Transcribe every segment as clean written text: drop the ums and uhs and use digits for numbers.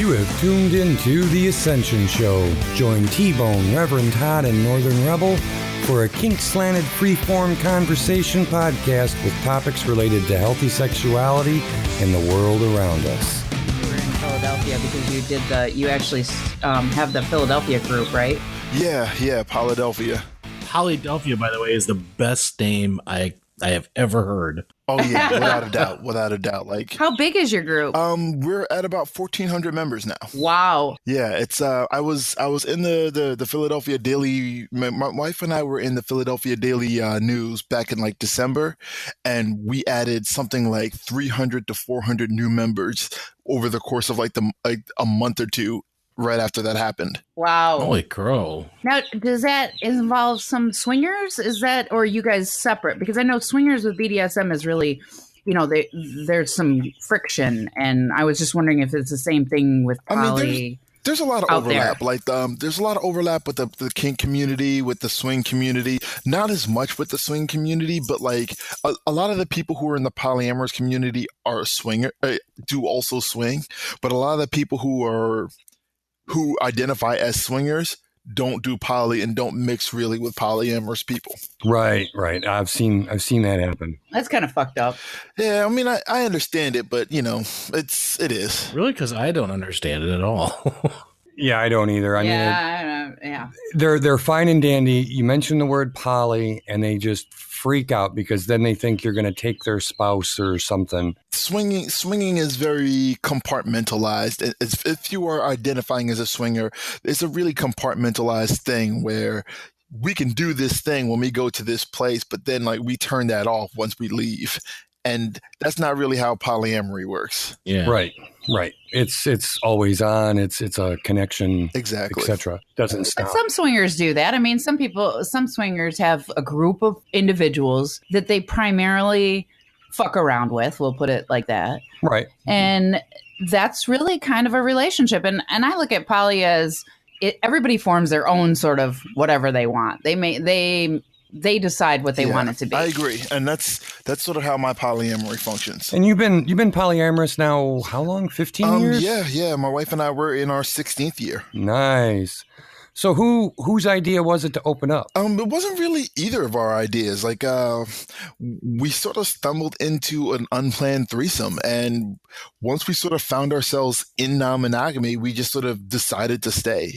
You have tuned into The Ascension Show. Join T-Bone, Reverend Todd, and Northern Rebel for a kink-slanted freeform conversation podcast with topics related to healthy sexuality and the world around us. You were in Philadelphia because you actually have the Philadelphia group, right? Yeah, Philadelphia. Philadelphia, by the way, is the best name I have ever heard. Oh yeah, without a doubt. Like, how big is your group? We're at about 1,400 members now. Wow. Yeah, it's I was in the Philadelphia Daily. My wife and I were in the Philadelphia Daily News back in like December, and we added something like 300 to 400 new members over the course of like a month or two. Right after that happened. Wow. Holy crow. Now, does that involve some swingers? Is that, or are you guys separate? Because I know swingers with BDSM is really, there's some friction. And I was just wondering if it's the same thing with poly. There's a lot of overlap. Like, there's a lot of overlap with the kink community, with the swing community. Not as much with the swing community, but like a lot of the people who are in the polyamorous community are do also swing. But a lot of the people who identify as swingers don't do poly and don't mix really with polyamorous people. Right. I've seen that happen. That's kind of fucked up. Yeah, I mean, I understand it, but it is. Really? Because I don't understand it at all. Yeah, I don't either. I mean, they're fine and dandy. You mention the word poly, and they just freak out because then they think you're going to take their spouse or something. Swinging is very compartmentalized. If you are identifying as a swinger, it's a really compartmentalized thing where we can do this thing when we go to this place, but then like we turn that off once we leave. And that's not really how polyamory works. Yeah. Right. It's always on. It's a connection. Exactly. Etc. Doesn't stop. But some swingers do that. I mean, some swingers have a group of individuals that they primarily fuck around with. We'll put it like that. Right. And that's really kind of a relationship. And I look at poly as everybody forms their own sort of whatever they want. They decide what they want it to be. I agree. And that's sort of how my polyamory functions. And you've been polyamorous now, how long? 15 years? Yeah. My wife and I were in our 16th year. Nice. So whose idea was it to open up? It wasn't really either of our ideas. Like, we sort of stumbled into an unplanned threesome, and once we sort of found ourselves in non-monogamy, we just sort of decided to stay.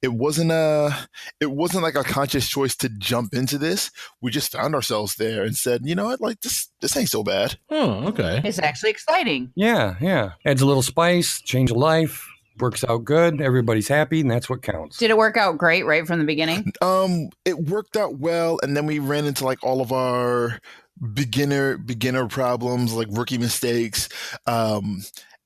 It wasn't like a conscious choice to jump into this. We just found ourselves there and said, you know what, like this ain't so bad. Oh, okay. It's actually exciting. Yeah. Adds a little spice, change of life. Works out good. Everybody's happy, and that's what counts. Did it work out great right from the beginning? It worked out well, and then we ran into like all of our beginner problems, like rookie mistakes.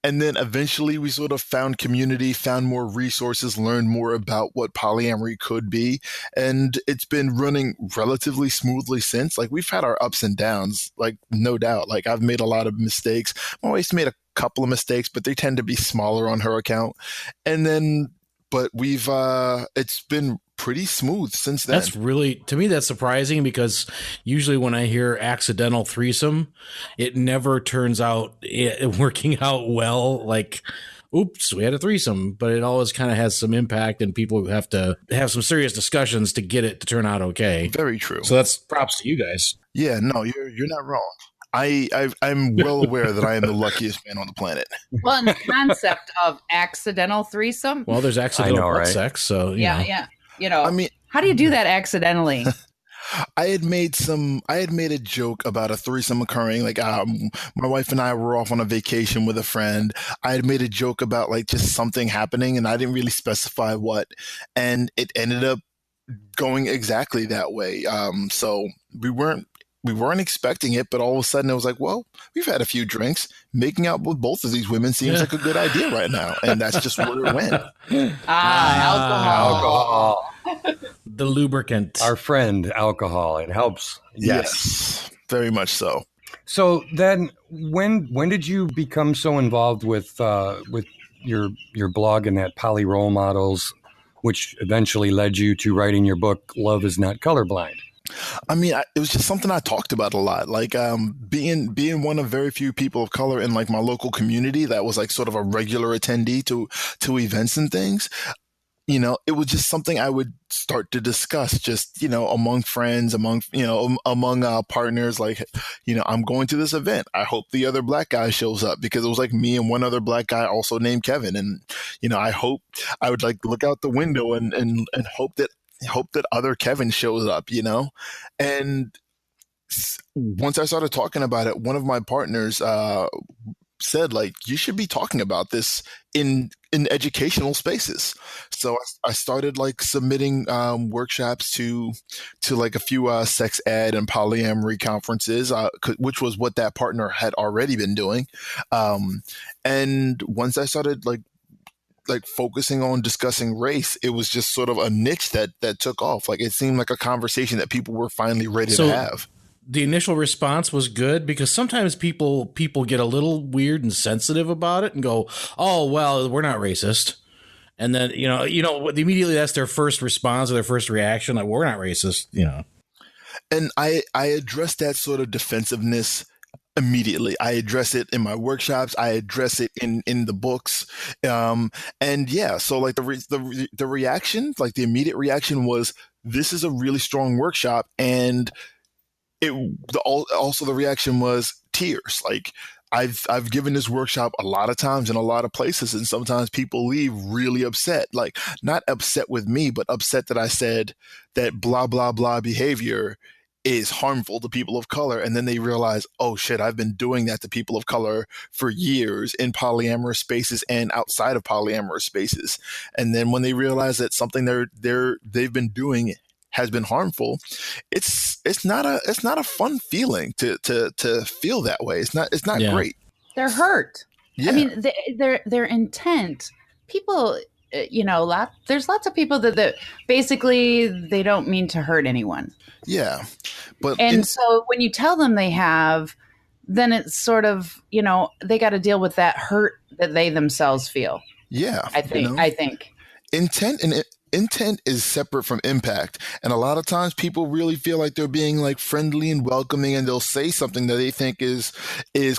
And then eventually we sort of found community, found more resources, learned more about what polyamory could be. And it's been running relatively smoothly since. Like, we've had our ups and downs, like, no doubt. Like, I've made a lot of mistakes. My wife's made a couple of mistakes, but they tend to be smaller on her account. But it's been pretty smooth since then. That's really, to me, that's surprising, because usually when I hear accidental threesome, it never turns out working out well. Like, oops, we had a threesome, but it always kind of has some impact, and people have to have some serious discussions to get it to turn out okay. Very true. So that's props to you guys. Yeah, no, you're not wrong. I'm well aware that I am the luckiest man on the planet. Well, and the concept of accidental threesome. Well, there's accidental butt sex, so yeah. I mean, how do you do that accidentally? I had made a joke about a threesome occurring. Like, my wife and I were off on a vacation with a friend. I had made a joke about like just something happening, and I didn't really specify what, and it ended up going exactly that way. So we weren't expecting it, but all of a sudden it was like, well, we've had a few drinks. Making out with both of these women seems like a good idea right now. And that's just where it went. Alcohol. The lubricant. Our friend, alcohol. It helps. Yes, very much so. So then when did you become so involved with your blog and that Poly Role Models, which eventually led you to writing your book, Love is Not Colorblind? I mean, it was just something I talked about a lot. Like, being one of very few people of color in like my local community that was like sort of a regular attendee to events and things. It was just something I would start to discuss just, among friends, among partners, like, I'm going to this event. I hope the other black guy shows up, because it was like me and one other black guy also named Kevin. And, I would like look out the window and hope that other Kevin shows up, and once I started talking about it, one of my partners, said, like, you should be talking about this in educational spaces. So I started like submitting workshops to like a few sex ed and polyamory conferences, which was what that partner had already been doing. And once I started like focusing on discussing race, it was just sort of a niche that took off. Like, it seemed like a conversation that people were finally ready to have. The initial response was good, because sometimes people get a little weird and sensitive about it and go, "Oh, well, we're not racist." And then, immediately that's their first response or their first reaction. Like, we're not racist, And I addressed that sort of defensiveness immediately. I address it in my workshops. I address it in the books. And yeah, so like the reaction, like the immediate reaction was, this is a really strong workshop. And also the reaction was tears. Like, I've given this workshop a lot of times in a lot of places, and sometimes people leave really upset, like not upset with me, but upset that I said that blah, blah, blah behavior is harmful to people of color. And then they realize, oh shit, I've been doing that to people of color for years in polyamorous spaces and outside of polyamorous spaces. And then when they realize that something they've been doing has been harmful, it's not a fun feeling to feel that way. It's not great. They're hurt. Yeah. I mean, their intent. People, there's lots of people that basically they don't mean to hurt anyone. Yeah, so when you tell them they have, then it's sort of, they got to deal with that hurt that they themselves feel. Yeah, I think intent is separate from impact. And a lot of times people really feel like they're being like friendly and welcoming, and they'll say something that they think is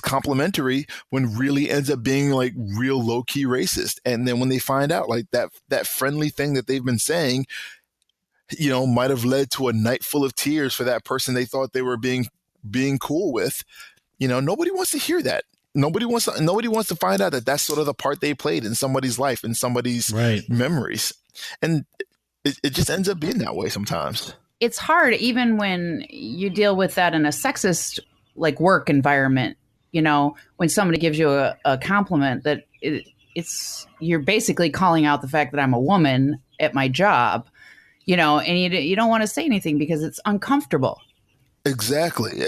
complimentary when really ends up being like real low key racist. And then when they find out like that friendly thing that they've been saying, might have led to a night full of tears for that person they thought they were being cool with, nobody wants to hear that. Nobody wants to find out that that's sort of the part they played in somebody's life, in somebody's memories. And it just ends up being that way sometimes. It's hard, even when you deal with that in a sexist like work environment, when somebody gives you a compliment, that you're basically calling out the fact that I'm a woman at my job, and you don't want to say anything because it's uncomfortable. Exactly.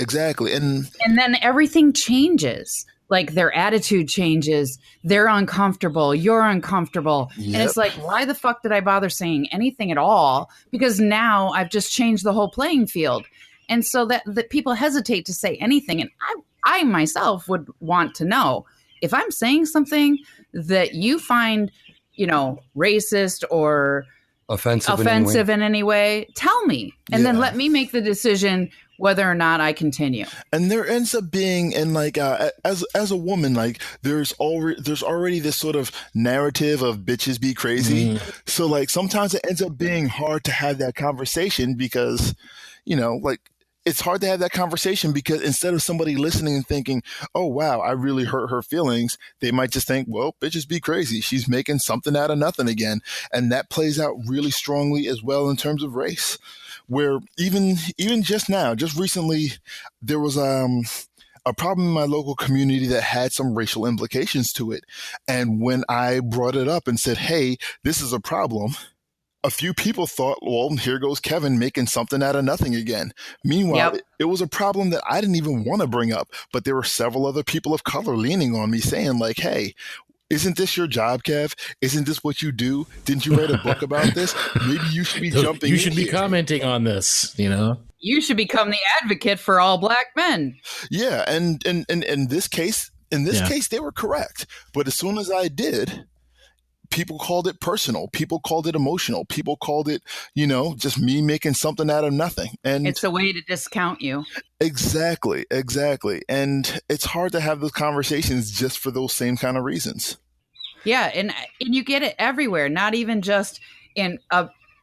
And then everything changes. Like, their attitude changes. They're uncomfortable. You're uncomfortable. Yep. And it's like, why the fuck did I bother saying anything at all? Because now I've just changed the whole playing field. And so that people hesitate to say anything. And I myself would want to know, if I'm saying something that you find, racist or offensive in any way, tell me. And then let me make the decision whether or not I continue. And there ends up being, and like as a woman, like there's already this sort of narrative of bitches be crazy. So like sometimes it ends up being hard to have that conversation, because like it's hard to have that conversation, because instead of somebody listening and thinking, oh wow, I really hurt her feelings, they might just think, well, bitches be crazy, she's making something out of nothing again. And that plays out really strongly as well in terms of race, where even just recently, there was a problem in my local community that had some racial implications to it. And when I brought it up and said, hey, this is a problem, a few people thought, well, here goes Kevin making something out of nothing again. Meanwhile, it was a problem that I didn't even want to bring up, but there were several other people of color leaning on me saying like, hey, isn't this your job, Kev? Isn't this what you do? Didn't you write a book about this? Maybe you should be jumping in. You should be commenting on this, You should become the advocate for all black men. Yeah, and in this case, they were correct. But as soon as I did, people called it personal. People called it emotional. People called it, just me making something out of nothing. And it's a way to discount you. Exactly. And it's hard to have those conversations just for those same kind of reasons. Yeah, and you get it everywhere, not even just in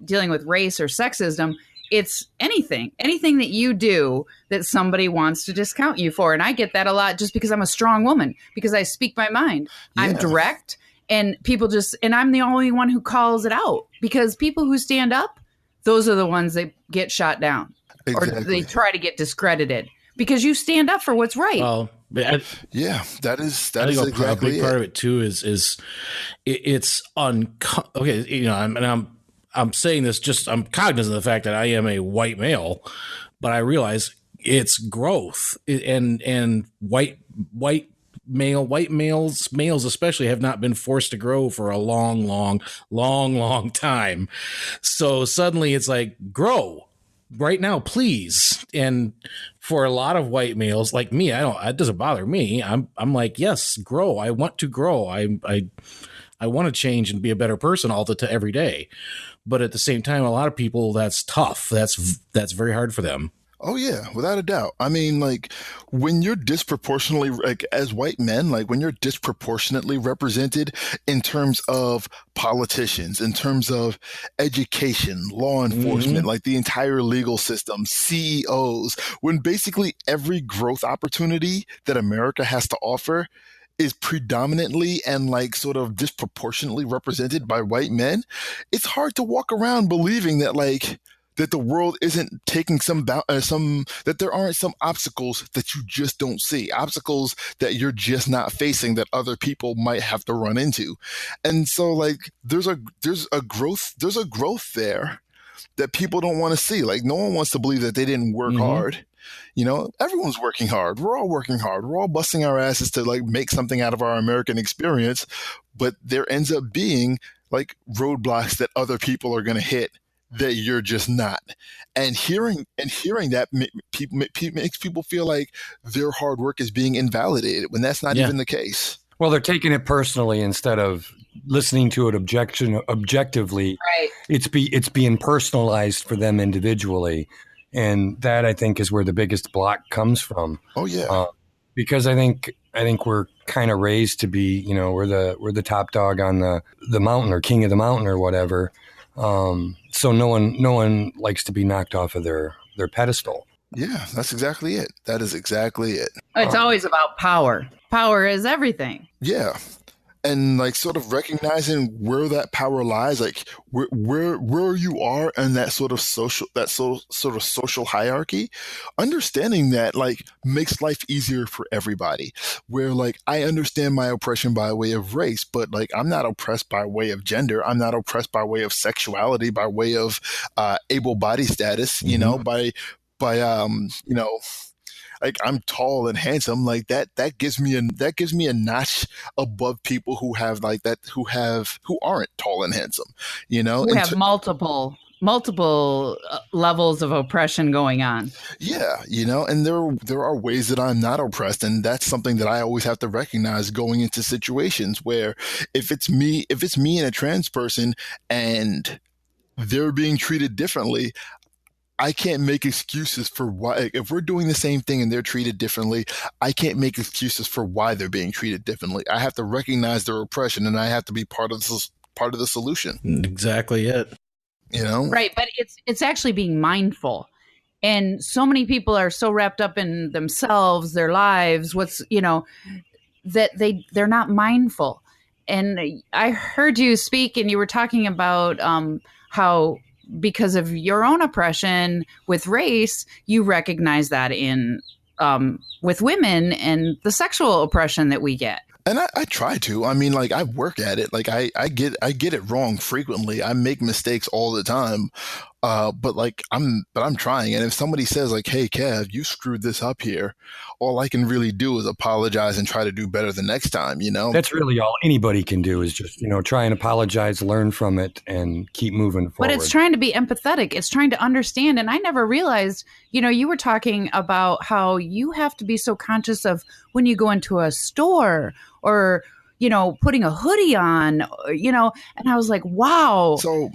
dealing with race or sexism. It's anything that you do that somebody wants to discount you for. And I get that a lot just because I'm a strong woman, because I speak my mind. Yeah. I'm direct, and and I'm the only one who calls it out, because people who stand up, those are the ones that get shot down. Exactly. Or they try to get discredited because you stand up for what's right. Well, that is exactly a big part of it too. Is it's okay. I'm saying this I'm cognizant of the fact that I am a white male, but I realize it's growth, and white males especially have not been forced to grow for a long time. So suddenly it's like, grow right now, please. And for a lot of white males like me, it doesn't bother me. I'm like, yes, grow. I want to grow. I want to change and be a better person every day. But at the same time, a lot of people, that's tough. That's very hard for them. Oh, yeah, without a doubt. I mean, like, when you're disproportionately, like, as white men, like, when you're disproportionately represented in terms of politicians, in terms of education, law enforcement, like the entire legal system, CEOs, when basically every growth opportunity that America has to offer is predominantly and like sort of disproportionately represented by white men, it's hard to walk around believing that that the world isn't taking that there aren't some obstacles that you just don't see, obstacles that you're just not facing that other people might have to run into. And so like there's a growth there that people don't want to see. Like no one wants to believe that they didn't work hard. Everyone's working hard. We're all working hard. We're all busting our asses to like make something out of our American experience. But there ends up being like roadblocks that other people are going to hit that you're just not. And hearing that makes people feel like their hard work is being invalidated when that's not even the case. Well, they're taking it personally instead of listening to it objectively. Right. It's being personalized for them individually. And that, I think, is where the biggest block comes from. Oh, yeah. Because I think we're kind of raised to be, we're the top dog on the mountain, or king of the mountain, or whatever. So no one likes to be knocked off of their pedestal. Yeah, that's exactly it. That is exactly it. It's always about power. Power is everything. Yeah. And like sort of recognizing where that power lies, like where you are in that sort of social hierarchy, understanding that like makes life easier for everybody. Where like I understand my oppression by way of race, but like I'm not oppressed by way of gender. I'm not oppressed by way of sexuality, by way of able body status. Like I'm tall and handsome, like that gives me a notch above people who have like that, who aren't tall and handsome, who have multiple levels of oppression going on. Yeah, and there are ways that I'm not oppressed, and that's something that I always have to recognize going into situations where if it's me and a trans person and they're being treated differently, I can't make excuses for why. If we're doing the same thing and they're treated differently, I can't make excuses for why they're being treated differently. I have to recognize their oppression, and I have to be part of the solution. Exactly it. Right, but it's actually being mindful. And so many people are so wrapped up in themselves, their lives, that they're not mindful. And I heard you speak, and you were talking about how, because of your own oppression with race, you recognize that in with women and the sexual oppression that we get. And I try to. I mean, like I work at it. Like I get it wrong frequently. I make mistakes all the time. But I'm trying. And if somebody says like, "Hey, Kev, you screwed this up here," all I can really do is apologize and try to do better the next time. That's really all anybody can do is just try and apologize, learn from it, and keep moving forward. But it's trying to be empathetic. It's trying to understand. And I never realized, you were talking about how you have to be so conscious of when you go into a store or putting a hoodie on, and I was like, wow, So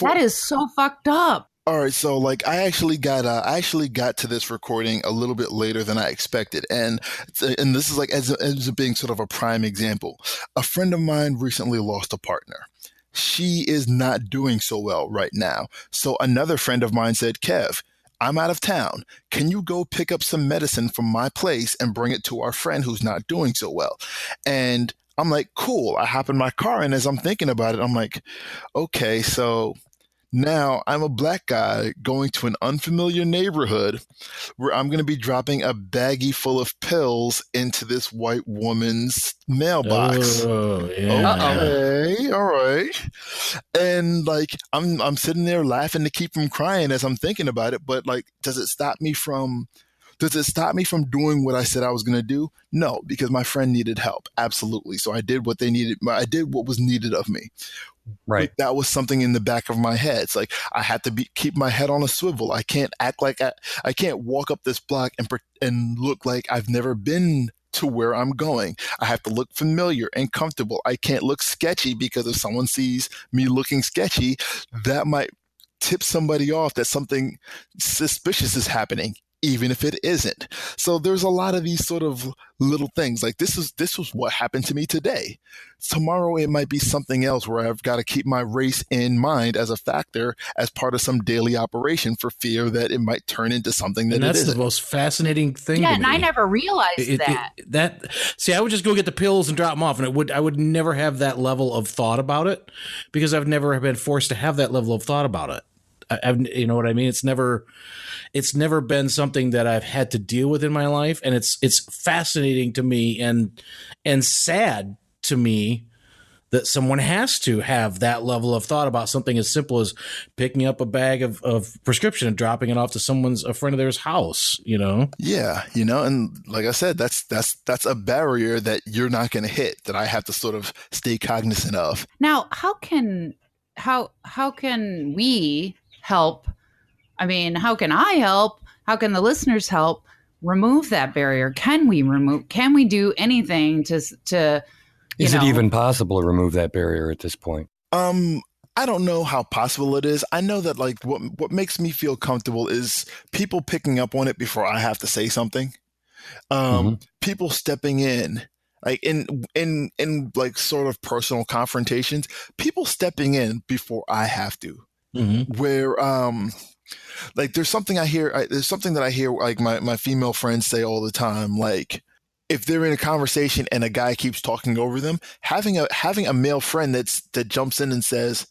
that is so fucked up. All right, so like I actually got to this recording a little bit later than I expected, and this is like as being sort of a prime example. A friend of mine recently lost a partner. She is not doing so well right now. So another friend of mine said, "Kev, I'm out of town. Can you go pick up some medicine from my place and bring it to our friend who's not doing so well?" And I'm like, cool. I hop in my car, and as I'm thinking about it, I'm like, okay, so now I'm a black guy going to an unfamiliar neighborhood where I'm going to be dropping a baggie full of pills into this white woman's mailbox. Oh, yeah. Okay, all right. And like I'm sitting there laughing to keep from crying as I'm thinking about it, but like, does it stop me from doing what I said I was going to do? No, because my friend needed help. Absolutely. So I did what they needed. I did what was needed of me. Right. But that was something in the back of my head. It's like I had to keep my head on a swivel. I can't act like I can't walk up this block and look like I've never been to where I'm going. I have to look familiar and comfortable. I can't look sketchy, because if someone sees me looking sketchy, that might tip somebody off that something suspicious is happening, even if it isn't. So there's a lot of these sort of little things. Like this was what happened to me today. Tomorrow it might be something else where I've got to keep my race in mind as a factor as part of some daily operation for fear that it might turn into something that and that's it isn't. the most fascinating thing. Yeah, to and me. I never realized that. See, I would just go get the pills and drop them off, and I would never have that level of thought about it, because I've never been forced to have that level of thought about it. You know what I mean? It's never been something that I've had to deal with in my life, and it's fascinating to me and sad to me that someone has to have that level of thought about something as simple as picking up a bag of prescription and dropping it off to a friend of theirs house, Yeah, and like I said, that's a barrier that you're not going to hit, that I have to sort of stay cognizant of. Now, how can we help? I mean, how can I help? How can the listeners help remove that barrier? Can we do anything to Is it even possible to remove that barrier at this point? I don't know how possible it is. I know that like what makes me feel comfortable is people picking up on it before I have to say something. People stepping in, like in like sort of personal confrontations, people stepping in before I have to. Where like there's something that I hear like my female friends say all the time, like if they're in a conversation and a guy keeps talking over them, having a male friend that jumps in and says,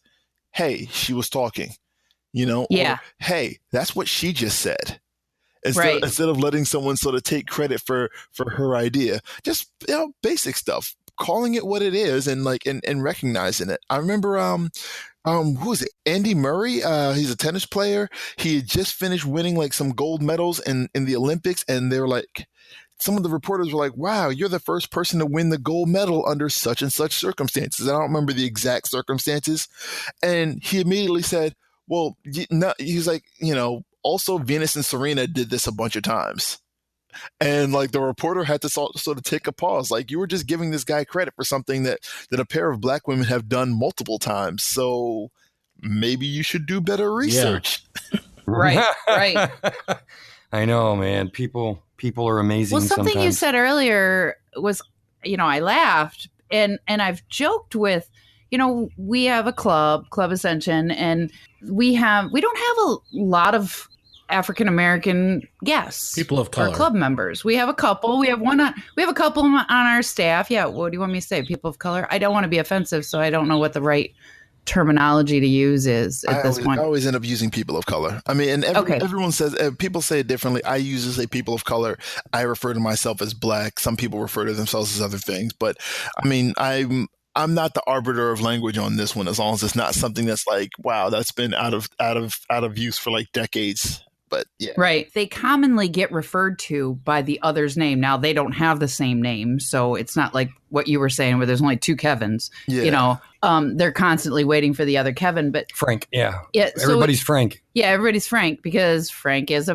"Hey, she was talking," Yeah. or, "Hey, that's what she just said." Instead of letting someone sort of take credit for her idea, just basic stuff, calling it what it is, and like and recognizing it. I remember who is it? Andy Murray. He's a tennis player. He had just finished winning like some gold medals in the Olympics, and they were like, some of the reporters were like, "Wow, you're the first person to win the gold medal under such and such circumstances." I don't remember the exact circumstances, and he immediately said, "Well, he's like, also Venus and Serena did this a bunch of times." And like the reporter had to sort of take a pause. Like, you were just giving this guy credit for something that a pair of black women have done multiple times. So maybe you should do better research. Yeah. Right. I know, man. People are amazing. Well, something sometimes. you said earlier was, I laughed and I've joked with, we have a club Ascension, and we don't have a lot of African American guests, people of color, or club members. We have a couple. We have a couple on our staff. Yeah. What do you want me to say? People of color. I don't want to be offensive, so I don't know what the right terminology to use is at this point. I always end up using people of color. I mean, and everyone says, people say it differently. I usually say people of color. I refer to myself as black. Some people refer to themselves as other things, but I mean, I'm not the arbiter of language on this one, as long as it's not something that's like, wow, that's been out of use for like decades. But yeah. Right. They commonly get referred to by the other's name. Now, they don't have the same name, so it's not like what you were saying where there's only two Kevins. Yeah. They're constantly waiting for the other Kevin. But Frank, yeah. Everybody's Frank. Yeah, everybody's Frank, because Frank is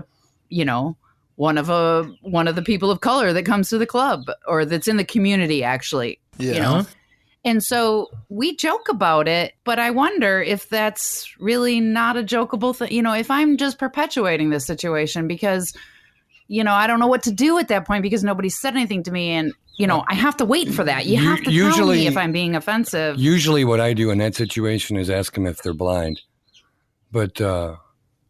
one of the people of color that comes to the club, or that's in the community, actually. Yeah. And so we joke about it, but I wonder if that's really not a jokeable thing. If I'm just perpetuating this situation because, I don't know what to do at that point because nobody said anything to me. And, I have to wait for that. You have to tell me if I'm being offensive. Usually what I do in that situation is ask them if they're blind. But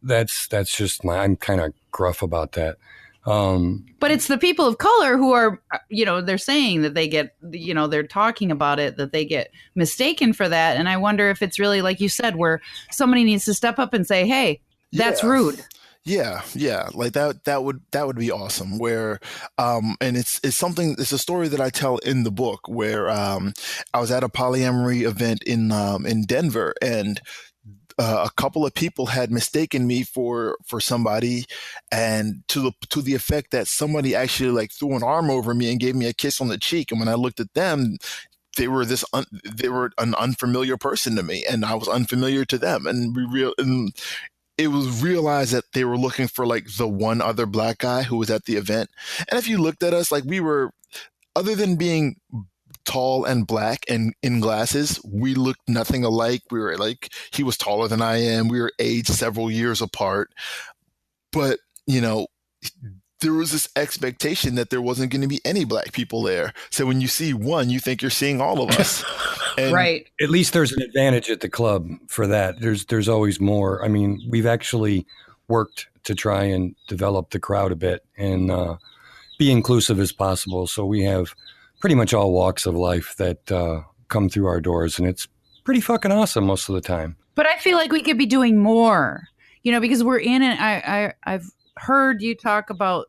that's just I'm kind of gruff about that. But it's the people of color who are, they're saying that they get, they're talking about it, that they get mistaken for that. And I wonder if it's really, like you said, where somebody needs to step up and say, hey, that's rude. Yeah. Like that would be awesome. Where, and it's a story that I tell in the book where, I was at a polyamory event in Denver, and a couple of people had mistaken me for somebody, and to the effect that somebody actually like threw an arm over me and gave me a kiss on the cheek. And when I looked at them, they were an unfamiliar person to me, and I was unfamiliar to them. And it was realized that they were looking for like the one other black guy who was at the event. And if you looked at us, like we were, other than being tall and black and in glasses, we looked nothing alike. We were like, he was taller than I am. We were aged several years apart. But, there was this expectation that there wasn't going to be any black people there. So when you see one, you think you're seeing all of us. And right. At least there's an advantage at the club for that. There's always more. I mean, we've actually worked to try and develop the crowd a bit and be inclusive as possible. So we have pretty much all walks of life that come through our doors, and it's pretty fucking awesome most of the time. But I feel like we could be doing more, because we're in it. I've heard you talk about,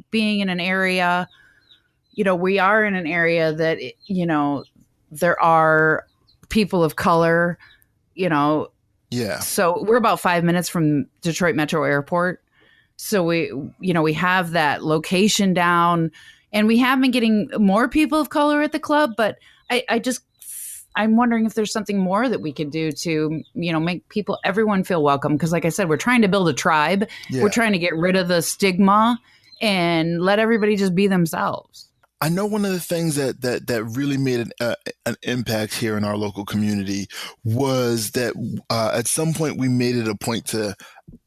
being in an area, we are in an area that, there are people of color, Yeah. So we're about 5 minutes from Detroit Metro Airport. So we have that location down, and we have been getting more people of color at the club, but I'm wondering if there's something more that we could do to, make everyone feel welcome. Because like I said, we're trying to build a tribe. Yeah. We're trying to get rid of the stigma and let everybody just be themselves. I know one of the things that really made an impact here in our local community was that at some point we made it a point to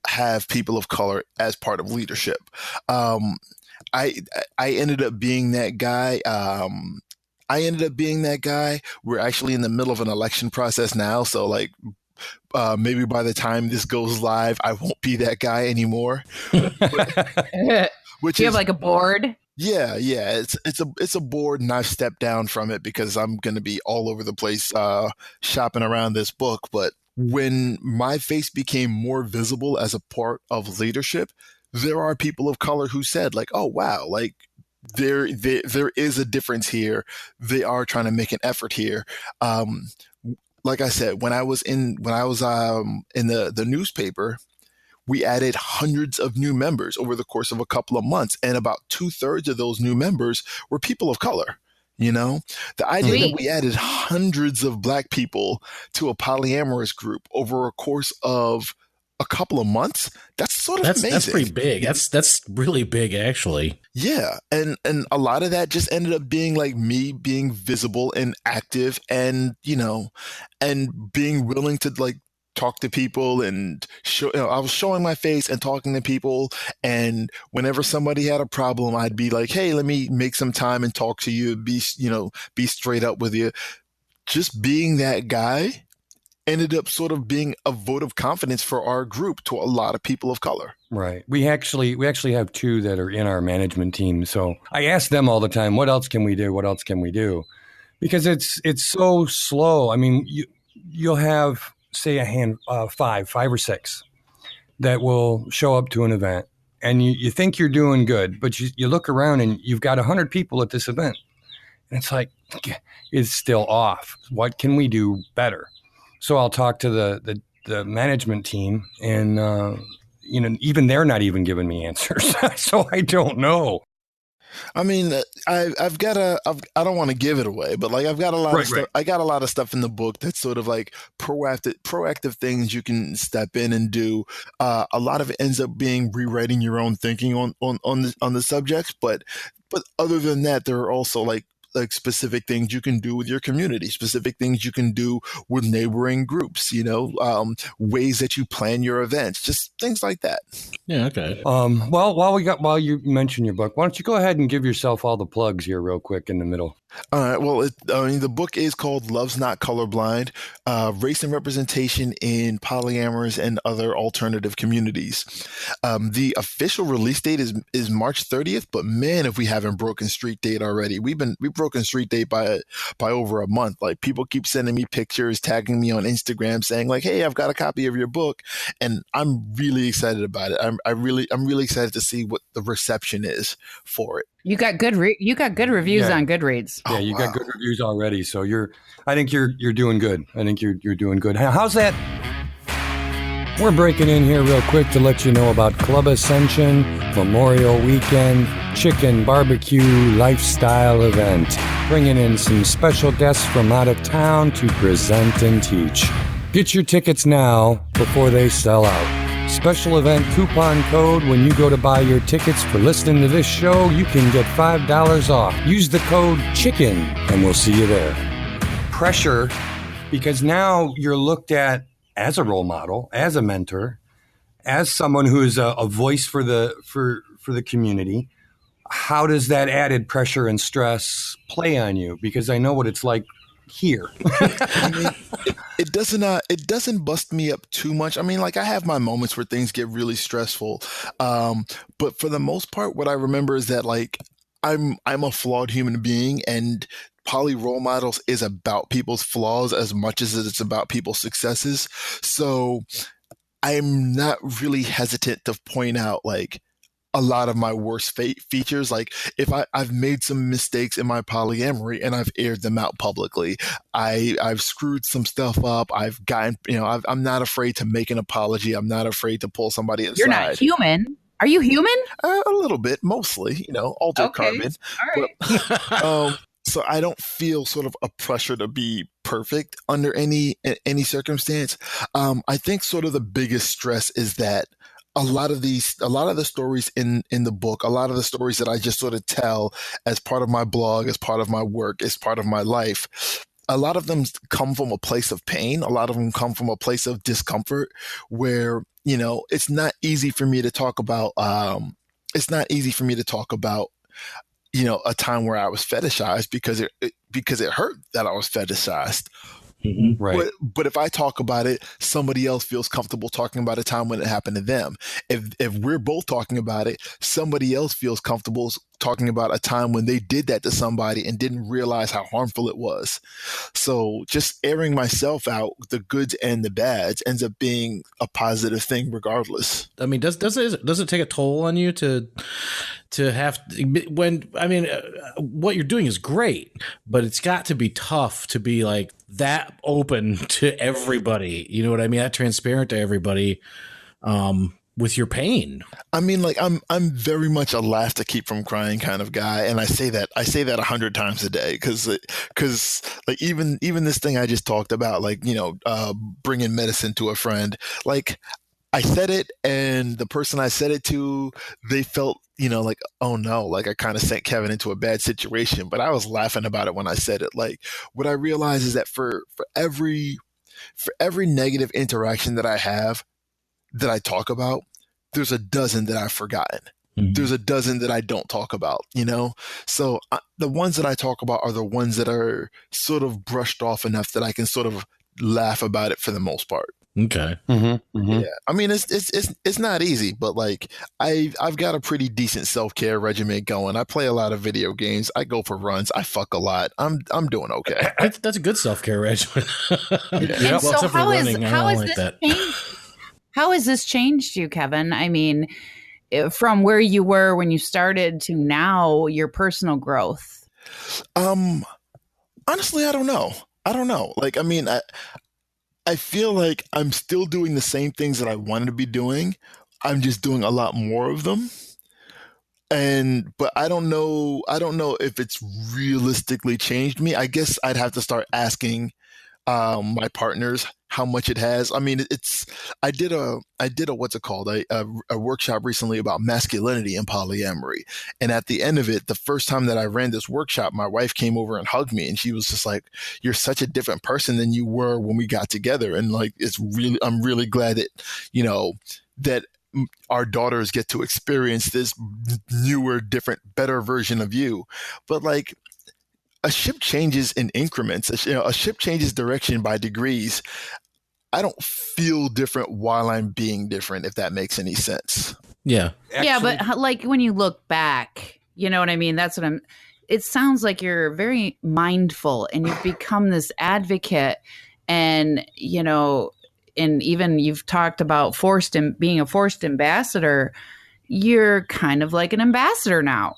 have people of color as part of leadership. I ended up being that guy. We're actually in the middle of an election process now. So like, maybe by the time this goes live, I won't be that guy anymore. Which do you have like a board? Yeah. It's a board, and I've stepped down from it because I'm going to be all over the place, shopping around this book. But when my face became more visible as a part of leadership, there are people of color who said like, oh, wow, like, there is a difference here. They are trying to make an effort here. Like I said, when I was in the newspaper, we added hundreds of new members over the course of a couple of months, and about 2/3 of those new members were people of color. The idea that we added hundreds of black people to a polyamorous group over a course of a couple of months, that's amazing. That's pretty big. That's really big, actually. Yeah. And a lot of that just ended up being like me being visible and active and, and being willing to like talk to people and show, I was showing my face and talking to people. And whenever somebody had a problem, I'd be like, hey, let me make some time and talk to you, be straight up with you. Just being that guy ended up sort of being a vote of confidence for our group to a lot of people of color. Right. We actually have two that are in our management team. So I ask them all the time, what else can we do? What else can we do? Because it's so slow. I mean, you'll have, say, five or six that will show up to an event, and you think you're doing good, but you look around and you've got 100 people at this event, and it's like, it's still off. What can we do better? So I'll talk to the management team, and even they're not even giving me answers. So I don't know. I mean, I don't want to give it away, but like I've got a lot of stuff. Right. I got a lot of stuff in the book that's sort of like proactive things you can step in and do. A lot of it ends up being rewriting your own thinking on the subjects, but other than that, there are also like like specific things you can do with your community, specific things you can do with neighboring groups, ways that you plan your events, just things like that. Yeah. Okay. Well, while you mention your book, why don't you go ahead and give yourself all the plugs here real quick in the middle? All right. Well, the book is called Love's Not Colorblind, Race and Representation in Polyamorous and Other Alternative Communities. The official release date is March 30th, but man, if we haven't broken street date already. We've broken street date by over a month. Like, people keep sending me pictures, tagging me on Instagram saying like, hey, I've got a copy of your book. And I'm really excited about it. I'm really excited to see what the reception is for it. You got good reviews on Goodreads. Yeah, you got good reviews already. So I think you're doing good. I think you're doing good. How's that? We're breaking in here real quick to let you know about Club Ascension Memorial Weekend Chicken Barbecue Lifestyle Event, bringing in some special guests from out of town to present and teach. Get your tickets now before they sell out. Special event coupon code when you go to buy your tickets for listening to this show, you can get $5 off. Use the code CHICKEN and we'll see you there. Pressure, because now you're looked at as a role model, as a mentor, as someone who is a voice for the community. How does that added pressure and stress play on you? Because I know what it's like here. I mean, it doesn't bust me up too much. I mean, like, I have my moments where things get really stressful. But for the most part, what I remember is that, like, I'm a flawed human being, and poly role models is about people's flaws as much as it's about people's successes. So I'm not really hesitant to point out, like, a lot of my worst features. Like, if I've made some mistakes in my polyamory and I've aired them out publicly, I've screwed some stuff up. I've gotten, I'm not afraid to make an apology. I'm not afraid to pull somebody aside. You're not human. Are you human? A little bit, mostly, altered carbon. All right. But, so I don't feel sort of a pressure to be perfect under any circumstance. I think sort of the biggest stress is that a lot of the stories in the book, a lot of the stories that I just sort of tell as part of my blog, as part of my work, as part of my life, a lot of them come from a place of pain. A lot of them come from a place of discomfort where, it's not easy for me to talk about. It's not easy for me to talk about, a time where I was fetishized because it hurt that I was fetishized. Mm-hmm. Right. But if I talk about it, somebody else feels comfortable talking about a time when it happened to them. If we're both talking about it, somebody else feels comfortable talking about a time when they did that to somebody and didn't realize how harmful it was. So just airing myself out, the goods and the bads, ends up being a positive thing regardless. I mean, does it take a toll on you to have what you're doing is great, but it's got to be tough to be like that open to everybody. You know what I mean? That transparent to everybody. With your pain. I mean, like, I'm very much a laugh to keep from crying kind of guy, and I say that 100 times a day because like even this thing I just talked about, like, bringing medicine to a friend, like, I said it, and the person I said it to, they felt, like, oh no, like I kind of sent Kevin into a bad situation, but I was laughing about it when I said it. Like, what I realize is that for every negative interaction that I have, that I talk about, there's a dozen that I've forgotten. Mm-hmm. There's a dozen that I don't talk about, So the ones that I talk about are the ones that are sort of brushed off enough that I can sort of laugh about it for the most part. Okay. Mm-hmm. Mm-hmm. Yeah. I mean, it's not easy, but like I've got a pretty decent self-care regimen going. I play a lot of video games. I go for runs. I fuck a lot. I'm doing okay. That's a good self-care regimen. Yeah. Well, so how has this changed you, Kevin? I mean, from where you were when you started to now, your personal growth? Honestly, I don't know. Like, I mean, I feel like I'm still doing the same things that I wanted to be doing. I'm just doing a lot more of them. But I don't know if it's realistically changed me. I guess I'd have to start asking my partners how much it has. I mean, I did a what's it called, a workshop recently about masculinity and polyamory, and at the end of it, the first time that I ran this workshop, my wife came over and hugged me, and she was just like, "You're such a different person than you were when we got together," and like I'm really glad that that our daughters get to experience this newer, different, better version of you. But like, a ship changes in increments. A ship changes direction by degrees. I don't feel different while I'm being different, if that makes any sense. Yeah. Yeah, but like when you look back, you know what I mean? That's what it sounds like you're very mindful and you've become this advocate, and, and even you've talked about being a forced ambassador. You're kind of like an ambassador now.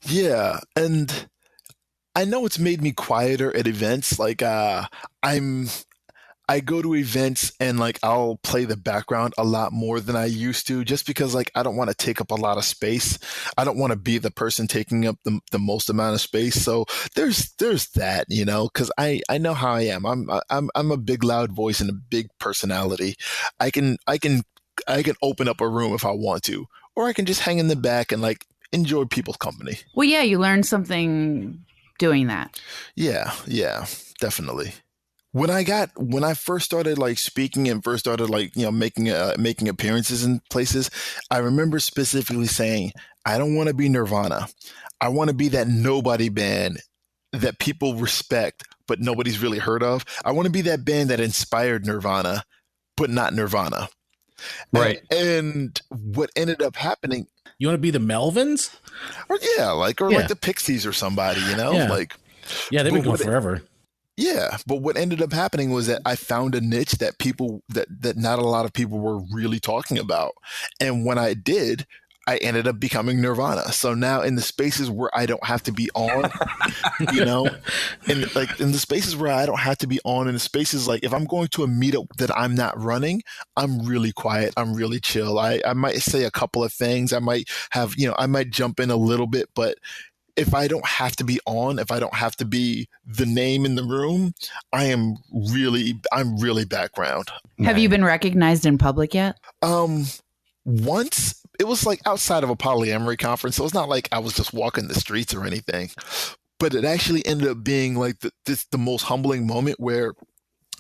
Yeah. And I know it's made me quieter at events. Like, I go to events and like I'll play the background a lot more than I used to, just because like I don't want to take up a lot of space. I don't want to be the person taking up the most amount of space. So there's that, because I know how I am. I'm a big loud voice and a big personality. I can open up a room if I want to, or I can just hang in the back and like enjoy people's company. Well, yeah, you learned something doing that. Yeah, definitely. When I first started like speaking and first started like, making appearances in places, I remember specifically saying, I don't want to be Nirvana. I want to be that nobody band that people respect, but nobody's really heard of. I want to be that band that inspired Nirvana, but not Nirvana. Right. And what ended up happening. You want to be the Melvins? Like the Pixies or somebody, Yeah. Yeah, they've been going forever. Yeah, but what ended up happening was that I found a niche that people that not a lot of people were really talking about. And when I did, I ended up becoming Nirvana. So now in the spaces where I don't have to be on, and like in the spaces where I don't have to be on, in the spaces like if I'm going to a meetup that I'm not running, I'm really quiet. I'm really chill. I might say a couple of things. I might have, I might jump in a little bit, but if I don't have to be on, if I don't have to be the name in the room, I'm really background. Have you been recognized in public yet? Once. It was like outside of a polyamory conference, so it's not like I was just walking the streets or anything. But it actually ended up being like the most humbling moment where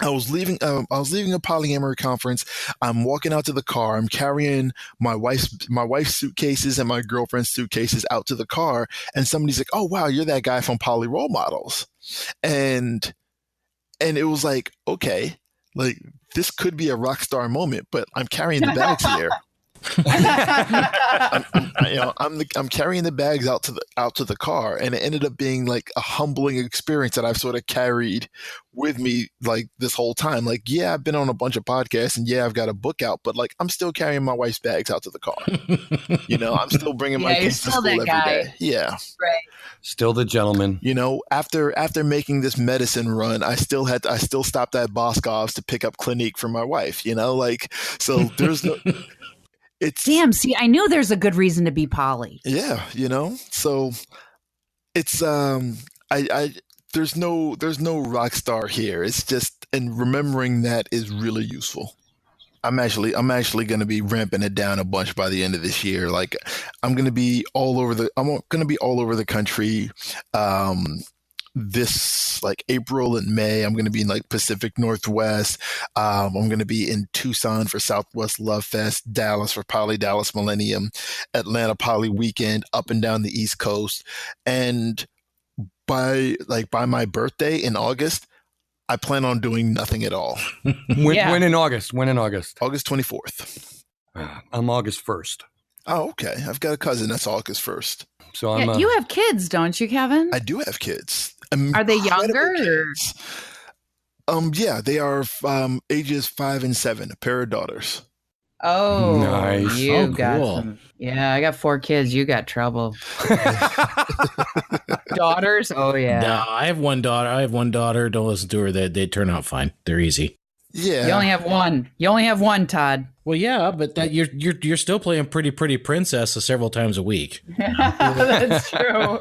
I was leaving a polyamory conference. I'm walking out to the car. I'm carrying my wife's suitcases and my girlfriend's suitcases out to the car, and somebody's like, "Oh wow, you're that guy from Poly Role Models," and it was like, okay, like this could be a rock star moment, but I'm carrying the bags here. I'm carrying the bags out to the car, and it ended up being like a humbling experience that I've sort of carried with me like this whole time. Like, yeah, I've been on a bunch of podcasts, and yeah, I've got a book out, but like I'm still carrying my wife's bags out to the car. I'm still bringing my kids to school every day. Yeah, right. Still the gentleman. After making this medicine run, I still stopped at Boscov's to pick up Clinique for my wife. So there's no. Damn, see, I knew there's a good reason to be poly. Yeah, so it's there's no rock star here. It's just, and remembering that is really useful. I'm actually going to be ramping it down a bunch by the end of this year. Like I'm going to be all over the country. This like April and May, I'm going to be in like Pacific Northwest. I'm going to be in Tucson for Southwest Love Fest, Dallas for Poly Dallas Millennium, Atlanta Poly Weekend, up and down the East Coast. And by my birthday in August, I plan on doing nothing at all. When in August? August 24th. I'm August 1st. Oh, okay. I've got a cousin that's August 1st. So you have kids, don't you, Kevin? I do have kids. Are they younger? Yeah, they are ages 5 and 7, a pair of daughters. Oh, nice. You got some. Yeah, I got 4 kids. You got trouble. Daughters? Oh, yeah. No, I have one daughter. Don't listen to her. They turn out fine. They're easy. Yeah. You only have one, Todd. Well, yeah, but that you're still playing Pretty Princess several times a week. That's true.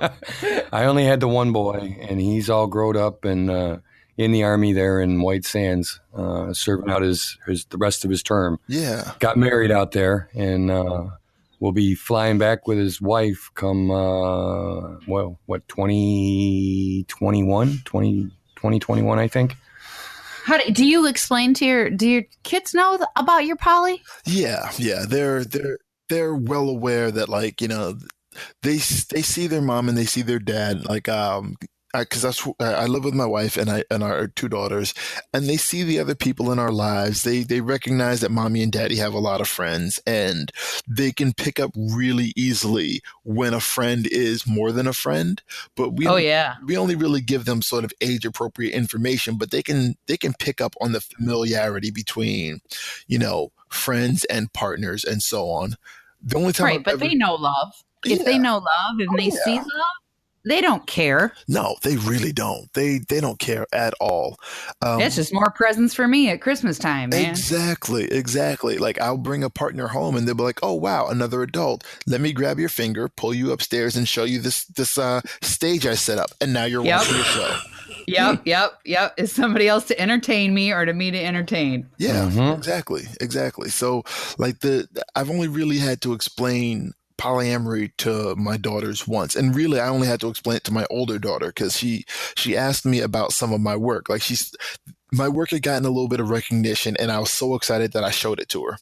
I only had the one boy, and he's all grown up, and in the Army there in White Sands, serving out the rest of his term. Yeah. Got married out there, and will be flying back with his wife come, 2021, I think. Do you explain to do your kids know about your poly? Yeah. They're well aware that, like, they see their mom and they see their dad, like, because I live with my wife and our two daughters, and they see the other people in our lives. They recognize that mommy and daddy have a lot of friends, and they can pick up really easily when a friend is more than a friend. But we only really give them sort of age appropriate information, but they can pick up on the familiarity between, friends and partners and so on. The only time, they know love. If they know love and they see love, they don't care. No, they really don't. They don't care at all. It's just more presents for me at Christmas time, man. Exactly. Like, I'll bring a partner home and they'll be like, "Oh wow, another adult. Let me grab your finger, pull you upstairs, and show you this stage I set up, and now you're watching your show." Yep. Is somebody else to entertain me or to me to entertain? Yeah, exactly. So, like, I've only really had to explain polyamory to my daughters once, and really I only had to explain it to my older daughter because she asked me about some of my work. Like, my work had gotten a little bit of recognition, and I was so excited that I showed it to her.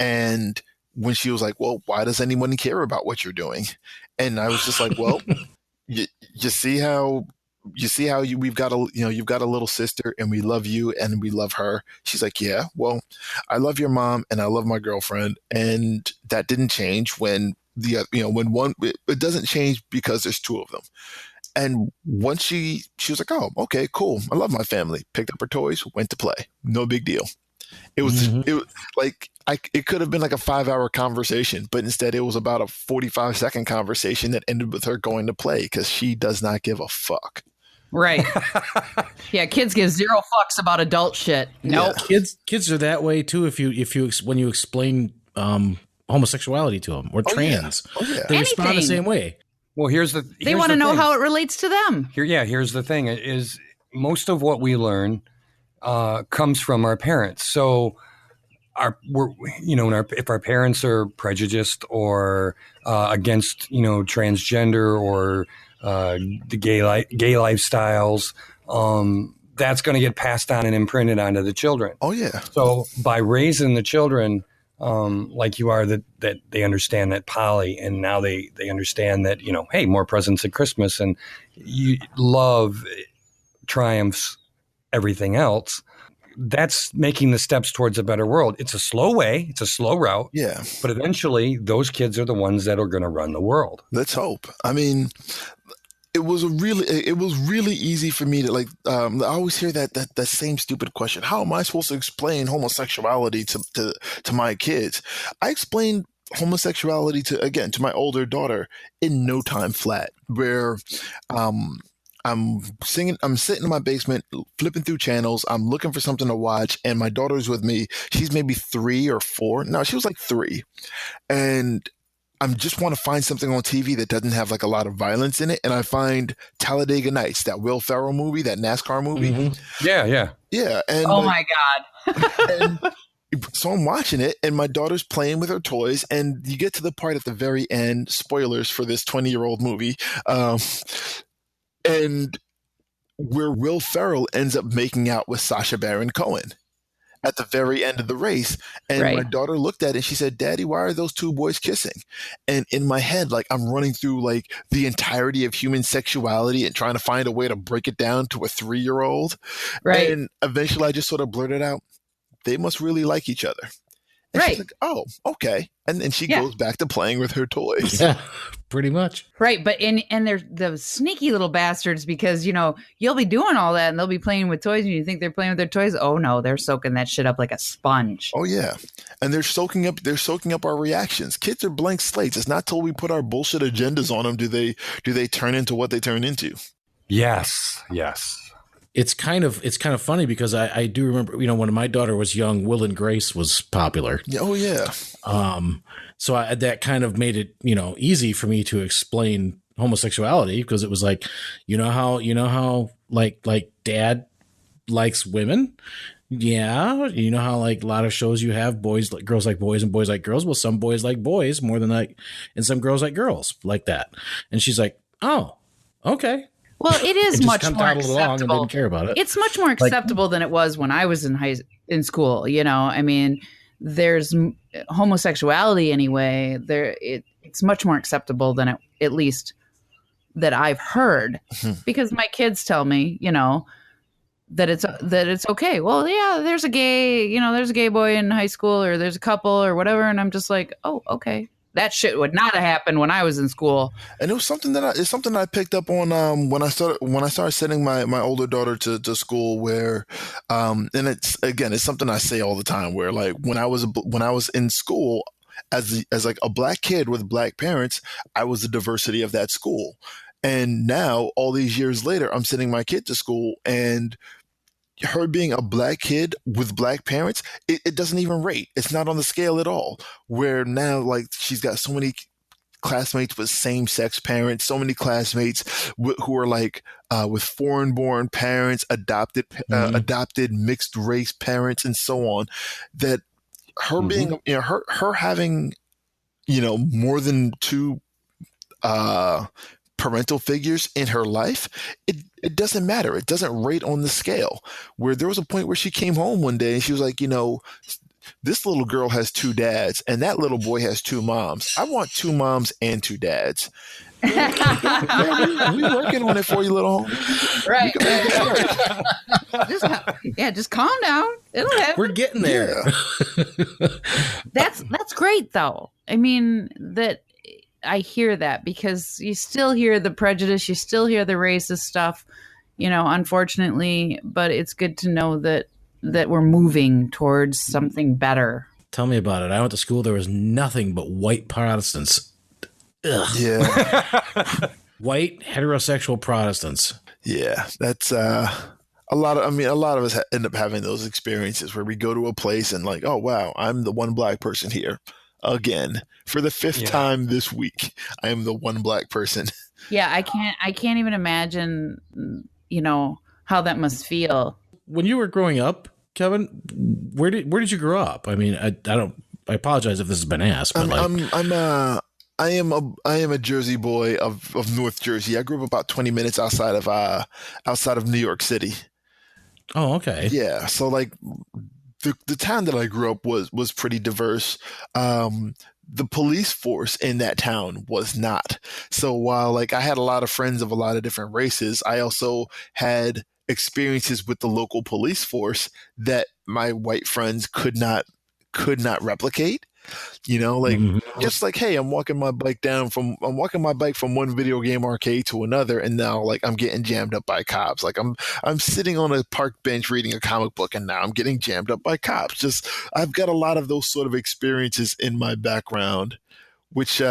And when she was like, "Well, why does anyone care about what you're doing?" And I was just like, "Well, you see how you've got a little sister, and we love you and we love her." She's like, "Yeah, well, I love your mom and I love my girlfriend, and that didn't change when it doesn't change because there's two of them." And once she was like, "Oh, okay, cool. I love my family." Picked up her toys, went to play. No big deal. It was like, it could have been like a 5-hour conversation, but instead it was about a 45-second conversation that ended with her going to play because she does not give a fuck. Right. Yeah, kids give zero fucks about adult shit. No, Kids are that way too. When you explain homosexuality to them or trans, they respond the same way. Well, they want to know how it relates to them. Here's the thing: is most of what we learn comes from our parents. So, if our parents are prejudiced or against transgender or the gay lifestyles, that's going to get passed on and imprinted onto the children. Oh yeah. So by raising the children like you are, that they understand that poly, and now they understand that, hey, more presents at Christmas, and love triumphs everything else. That's making the steps towards a better world. It's a slow way. It's a slow route. Yeah. But eventually those kids are the ones that are going to run the world. Let's hope. I mean, it was really easy for me to, like, I always hear that same stupid question. How am I supposed to explain homosexuality to my kids? I explained homosexuality to my older daughter in no time flat, where, I'm sitting in my basement, flipping through channels. I'm looking for something to watch, and my daughter's with me. She's maybe 3 or 4. No, she was like 3. And I just want to find something on TV that doesn't have like a lot of violence in it. And I find Talladega Nights, that Will Ferrell movie, that NASCAR movie. Mm-hmm. Yeah. And my God. And so I'm watching it, and my daughter's playing with her toys, and you get to the part at the very end, spoilers for this 20-year-old movie, and where Will Ferrell ends up making out with Sacha Baron Cohen at the very end of the race. And my daughter looked at it and she said, "Daddy, why are those two boys kissing?" And in my head, like, I'm running through like the entirety of human sexuality and trying to find a way to break it down to a 3-year-old. Right. And eventually I just sort of blurted out, "They must really like each other." And she's like, "Oh, okay." And then she goes back to playing with her toys. Yeah, pretty much. Right. But and they're the sneaky little bastards, because, you'll be doing all that and they'll be playing with toys and you think they're playing with their toys. Oh no, they're soaking that shit up like a sponge. Oh yeah. And they're soaking up our reactions. Kids are blank slates. It's not till we put our bullshit agendas on them do they turn into what they turn into. Yes. It's kind of funny because I do remember, when my daughter was young, Will and Grace was popular. Oh yeah. So that kind of made it, easy for me to explain homosexuality, because it was like, how like dad likes women. Yeah, you know how like a lot of shows you have girls like boys and boys like girls. Well, some boys like boys more than like, and some girls like girls like that. And she's like, oh, okay. Well, it is much more acceptable. Along and didn't care about it. It's much more acceptable than it was when I was in school. You know, I mean, there's homosexuality anyway. It's much more acceptable than it, at least that I've heard, because my kids tell me, you know, that it's okay. Well, yeah, there's a gay boy in high school, or there's a couple or whatever, and I'm just like, oh, okay. That shit would not have happened when I was in school. And it was something that I picked up on when I started sending my older daughter to school, where and it's something I say all the time, where like when I was in school as like a black kid with black parents, I was the diversity of that school. And now all these years later, I'm sending my kid to school, and her being a black kid with black parents, it doesn't even rate. It's not on the scale at all. Where now, like, she's got so many classmates with same-sex parents, so many classmates who are like with foreign-born parents, adopted mixed-race parents, and so on. That her being, you know, her having, you know, more than two parental figures in her life, it doesn't matter. It doesn't rate on the scale. Where there was a point where she came home one day and she was like, you know, this little girl has two dads and that little boy has two moms. I want two moms and two dads. We working on it for you, little homie. Right. Just calm down. It'll happen. We're getting there. Yeah. That's great though. I mean, that I hear that, because you still hear the prejudice, you still hear the racist stuff, you know, unfortunately, but it's good to know that we're moving towards something better. Tell me about it. I went to school, there was nothing but white Protestants. Ugh. Yeah. White heterosexual Protestants. Yeah, that's a lot of us end up having those experiences where we go to a place and like, oh wow, I'm the one black person here. Again, for the fifth time this week, I am the one black person. Yeah, I can't even imagine, you know, how that must feel. When you were growing up, Kevin, where did you grow up? I mean, I apologize if this has been asked, but I am a Jersey boy of North Jersey. I grew up about 20 minutes outside of New York City. Oh, okay. Yeah, so like the town that I grew up was pretty diverse. The police force in that town was not. So while like I had a lot of friends of a lot of different races, I also had experiences with the local police force that my white friends could not replicate. You know, like just like, hey, I'm walking my bike from one video game arcade to another, and now like I'm getting jammed up by cops. Like I'm sitting on a park bench reading a comic book, and now I'm getting jammed up by cops. Just I've got a lot of those sort of experiences in my background, which is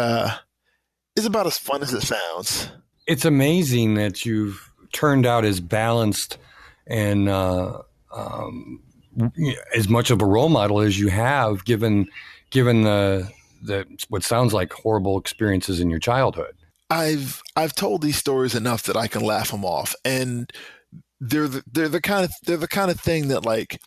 about as fun as it sounds. It's amazing that you've turned out as balanced and as much of a role model as you have, given the what sounds like horrible experiences in your childhood. I've told these stories enough that I can laugh them off, and they're the kind of thing that like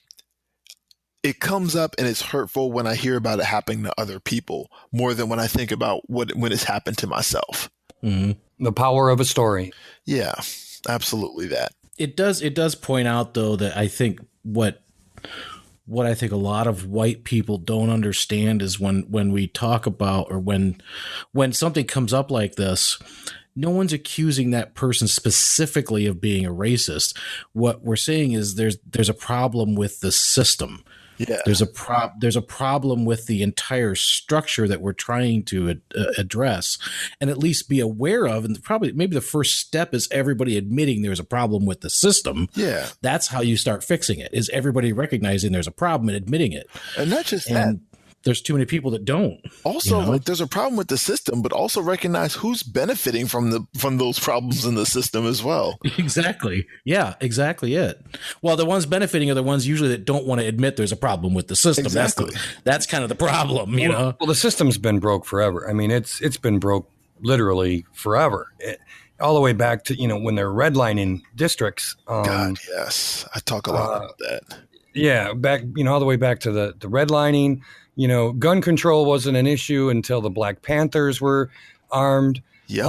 it comes up and it's hurtful when I hear about it happening to other people more than when I think about when it's happened to myself. Mm-hmm. The power of a story. Yeah, absolutely that. It does point out though that I think what I think a lot of white people don't understand is when we talk about, or when something comes up like this, no one's accusing that person specifically of being a racist. What we're saying is there's a problem with the system. Yeah. There's a problem with the entire structure that we're trying to address and at least be aware of. And maybe the first step is everybody admitting there's a problem with the system. Yeah. That's how you start fixing it, is everybody recognizing there's a problem and admitting it. And not just that. There's too many people that don't. Also, like there's a problem with the system, but also recognize who's benefiting from those problems in the system as well. Exactly. Yeah, exactly it. Well, the ones benefiting are the ones usually that don't want to admit there's a problem with the system. Exactly. That's kind of the problem, you know? Well, the system's been broke forever. I mean, it's been broke literally forever. all the way back to, when they're redlining districts. God, yes. I talk a lot about that. Yeah, back, all the way back to the redlining. Gun control wasn't an issue until the Black Panthers were armed. Yep.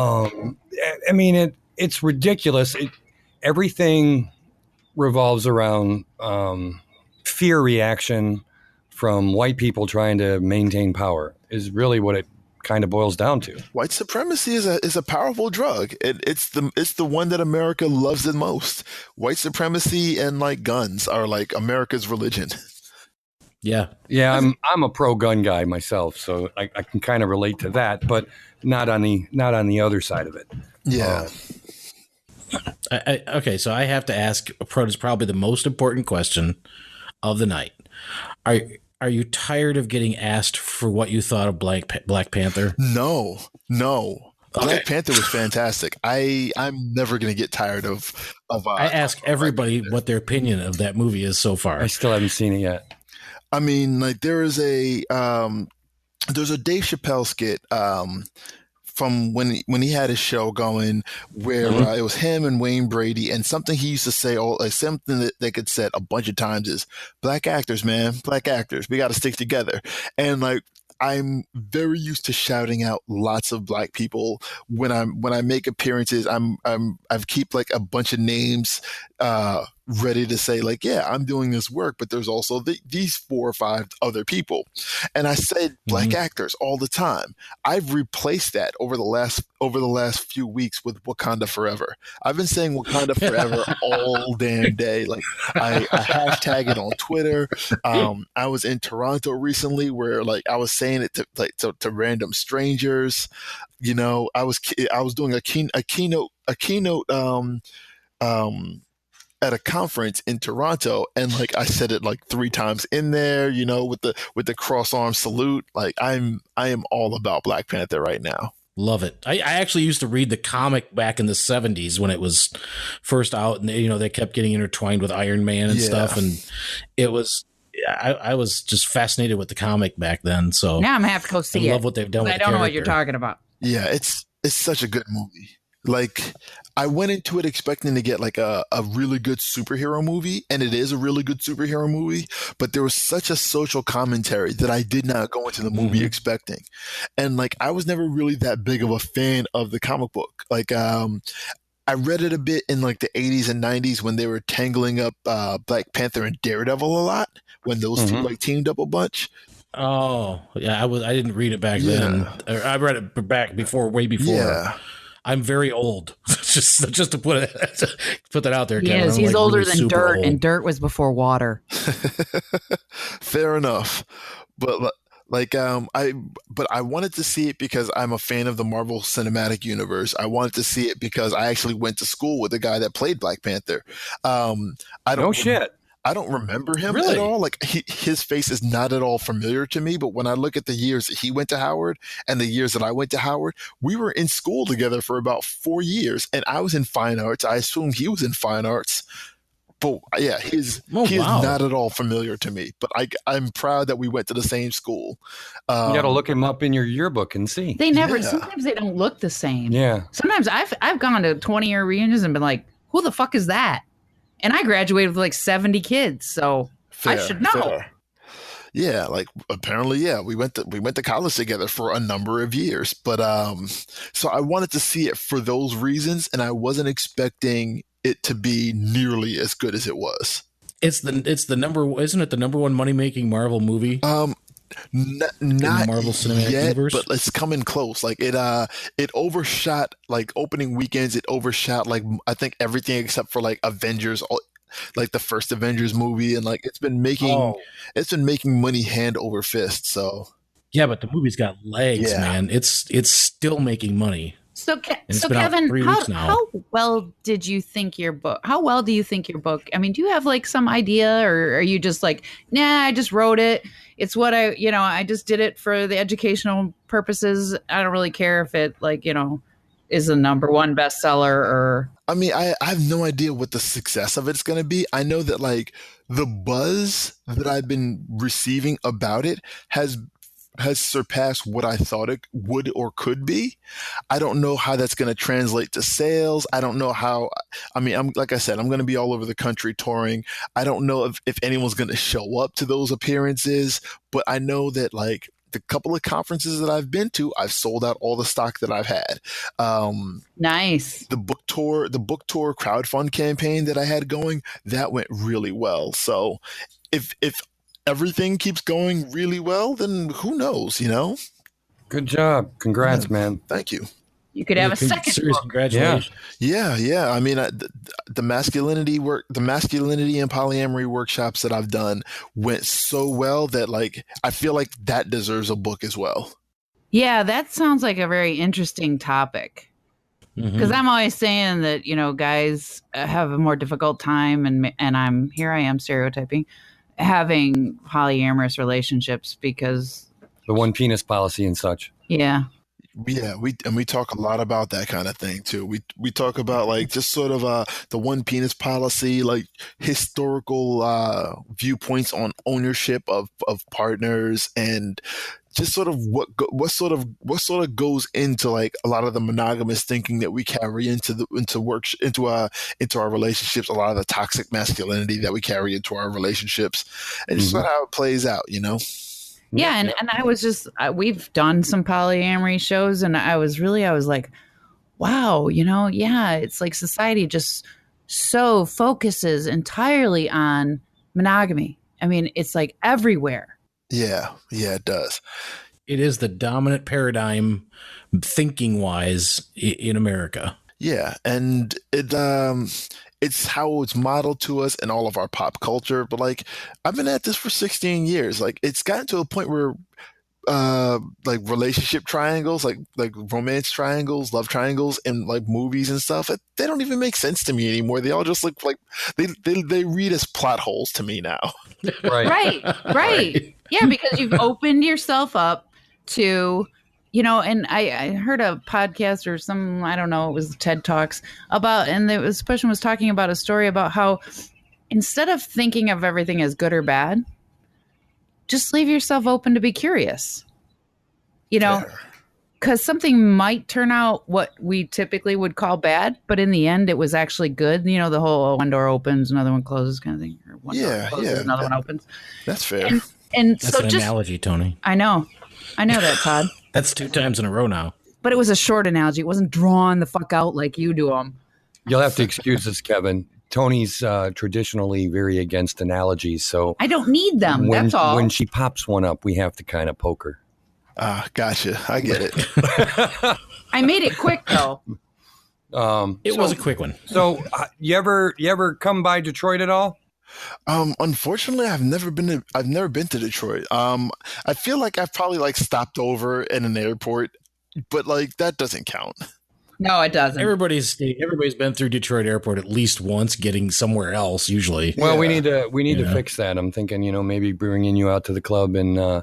I mean, it's ridiculous. Everything revolves around fear reaction from white people trying to maintain power is really what it kind of boils down to. White supremacy is a powerful drug. It's the one that America loves the most. White supremacy and like guns are like America's religion. Yeah, I'm a pro gun guy myself, so I can kind of relate to that, but not on the other side of it. Yeah. Okay, so I have to ask. Probably the most important question of the night. Are you tired of getting asked for what you thought of Black Panther? No. Okay. Black Panther was fantastic. I'm never going to get tired of I ask everybody what their opinion of that movie is so far. I still haven't seen it yet. I mean, like there's a Dave Chappelle skit from when he had his show going where it was him and Wayne Brady, and something he used to say, something that they could said a bunch of times is, black actors, man, black actors, we got to stick together. And like, I'm very used to shouting out lots of black people when I make appearances. I've keep like a bunch of names ready to say like, yeah, I'm doing this work, but there's also these 4 or 5 other people. And I said black actors all the time. I've replaced that over the last few weeks with Wakanda Forever. I've been saying Wakanda Forever all damn day. Like I hashtag it on Twitter. I was in Toronto recently where like I was saying it to random strangers. I was doing a keynote at a conference in Toronto, and like I said it like 3 times in there, with the cross arm salute. Like I am all about Black Panther right now. Love it. I actually used to read the comic back in the 70s when it was first out, and they kept getting intertwined with Iron Man and stuff, and it was. I was just fascinated with the comic back then. So now I'm gonna have to go see it. I love what they've done. I don't know what you're talking about. Yeah, it's such a good movie. Like I went into it expecting to get like a really good superhero movie, and it is a really good superhero movie, but there was such a social commentary that I did not go into the movie expecting. And like I was never really that big of a fan of the comic book. Like I read it a bit in like the 80s and 90s when they were tangling up Black Panther and Daredevil a lot, when those two like teamed up a bunch. Oh, yeah, I didn't read it back then. I read it back way before. Yeah. I'm very old. just to put that out there, Kevin. Yes, he's older really than dirt, old. And dirt was before water. Fair enough. But I wanted to see it because I'm a fan of the Marvel Cinematic Universe. I wanted to see it because I actually went to school with the guy that played Black Panther. I don't remember him at all. Like his face is not at all familiar to me. But when I look at the years that he went to Howard and the years that I went to Howard, we were in school together for about 4 years, and I was in fine arts. I assumed he was in fine arts. But yeah, he is not at all familiar to me. But I'm proud that we went to the same school. You got to look him up in your yearbook and see. They never. Yeah. Sometimes they don't look the same. Yeah. Sometimes I've gone to 20-year reunions and been like, "Who the fuck is that?" And I graduated with like 70 kids, so I should know. Fair. Yeah, like apparently, yeah, we went to college together for a number of years. But so I wanted to see it for those reasons, and I wasn't expecting it to be nearly as good as it was. Isn't it the number one money making Marvel movie? Not the Marvel Cinematic Universe, but it's coming close. Like it overshot like opening weekends. It overshot like I think everything except for like Avengers, like the first Avengers movie, and like it's been making money hand over fist. So Yeah, but the movie's got legs, man. It's still making money. So Kevin, how well did you think your book? How well do you think your book? I mean, do you have like some idea, or are you just like, nah, I just wrote it. It's what I just did it for the educational purposes. I don't really care if it is a #1 bestseller or. I mean, I have no idea what the success of it's going to be. I know that like the buzz that I've been receiving about it has has surpassed what I thought it would or could be. I don't know how that's going to translate to sales. I don't know how. I mean, like I said, I'm going to be all over the country touring. I don't know if anyone's going to show up to those appearances, but I know that like the couple of conferences that I've been to, I've sold out all the stock that I've had. Nice. The book tour crowdfund campaign that I had going, that went really well. So if everything keeps going really well, then who knows, you know? Good job. Congrats, man. Thank you. You could have a second Serious book. congratulations. Yeah. I mean, the masculinity and polyamory workshops that I've done went so well that like, I feel like that deserves a book as well. Yeah, that sounds like a very interesting topic. Because I'm always saying that, you know, guys have a more difficult time, and I am stereotyping, having polyamorous relationships because The one penis policy and such. Yeah, we talk a lot about that kind of thing too. We talk about like just sort of the one penis policy, like historical viewpoints on ownership of partners, and just sort of what sort of goes into like a lot of the monogamous thinking that we carry into our relationships, a lot of the toxic masculinity that we carry into our relationships, and just sort of how it plays out, you know. Yeah, and I was just we've done some polyamory shows, and I was like, wow, you know, yeah, it's like society just so focuses entirely on monogamy. I mean, it's like everywhere. Yeah, it does. It is the dominant paradigm thinking wise in America. Yeah, and it's how it's modeled to us in all of our pop culture. But like, I've been at this for 16 years. Like, it's gotten to a point where like relationship triangles, like romance triangles, love triangles in like movies and stuff, they don't even make sense to me anymore. They all just look like they read as plot holes to me now. Right. Yeah, because you've opened yourself up to, you know, and I heard a podcast or some, I don't know, it was TED Talks about, and this person was talking about a story about how instead of thinking of everything as good or bad, just leave yourself open to be curious, you know, because something might turn out what we typically would call bad, but in the end, it was actually good. You know, the whole one door opens, another one closes kind of thing. Or one door closes, another one opens. That's fair. And that's so an analogy, Tony. I know that, Todd. That's 2 times in a row now. But it was a short analogy. It wasn't drawn the fuck out like you do them. You'll have to excuse us, Kevin. Tony's traditionally very against analogies, so I don't need them. That's all. When she pops one up, we have to kind of poke her. Gotcha. I get it. I made it quick though. It was a quick one. So, you ever come by Detroit at all? Unfortunately, I've never been to Detroit. I feel like I've probably like stopped over in an airport, but like that doesn't count. No, it doesn't. Everybody's been through Detroit Airport at least once, getting somewhere else usually. Well, we need to fix that. I'm thinking, you know, maybe bringing you out to the club and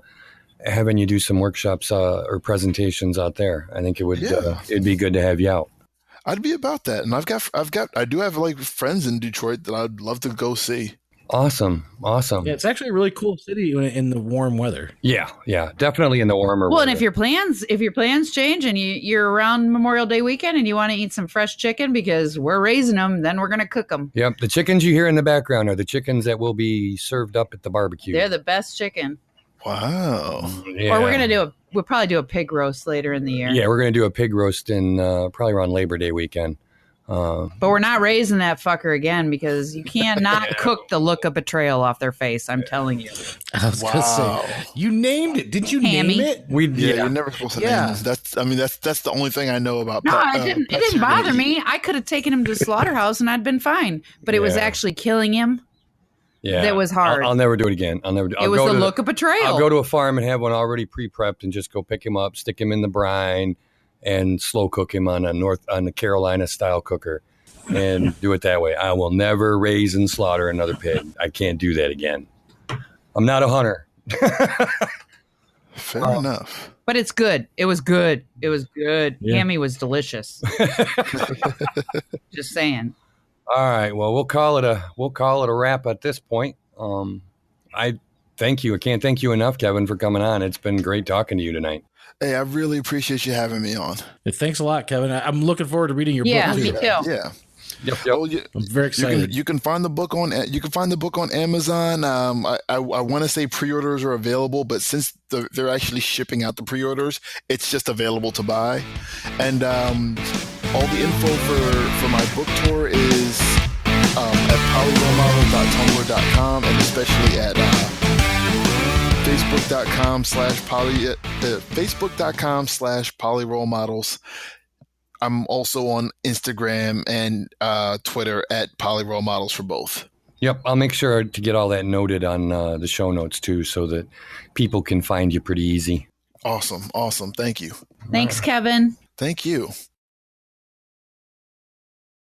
having you do some workshops or presentations out there. I think it'd be good to have you out. I'd be about that, and I do have like friends in Detroit that I'd love to go see. Awesome. Yeah, it's actually a really cool city in the warm weather. Yeah, definitely in the warmer weather. And if your plans change and you're around Memorial Day weekend and you want to eat some fresh chicken because we're raising them, then we're going to cook them. Yep, the chickens you hear in the background are the chickens that will be served up at the barbecue. They're the best chicken. Wow. Yeah. Or we'll probably do a pig roast later in the year. Yeah, we're going to do a pig roast in probably around Labor Day weekend. But we're not raising that fucker again because you cannot cook the look of betrayal off their face. I'm telling you. I was gonna say, you named it. Did you name it? You're never supposed to name it. That's the only thing I know about. No, it didn't bother me. I could have taken him to the slaughterhouse and I'd been fine. But it was actually killing him. Yeah, that was hard. I'll never do it again. It was the look of betrayal. I'll go to a farm and have one already pre-prepped and just go pick him up, stick him in the brine, and slow cook him on the Carolina style cooker, and do it that way. I will never raise and slaughter another pig. I can't do that again. I'm not a hunter. Fair enough. But it's good. It was good. Yeah. Hammy was delicious. Just saying. All right. Well, we'll call it a wrap at this point. I Thank you. I can't thank you enough, Kevin, for coming on. It's been great talking to you tonight. Hey, I really appreciate you having me on. Thanks a lot, Kevin. I'm looking forward to reading your book too. Me too. Yeah. Yep. Oh, I'm very excited. You can find the book on Amazon. I want to say pre-orders are available, but since they're actually shipping out the pre-orders, it's just available to buy. And all the info for my book tour is at polyrolemodels.tumblr.com, and especially at facebook.com/polyrolemodels. I'm also on Instagram and Twitter at polyrolemodels for both. Yep. I'll make sure to get all that noted on the show notes too, so that people can find you pretty easy. Awesome. Thank you. Thanks, Kevin. Thank you.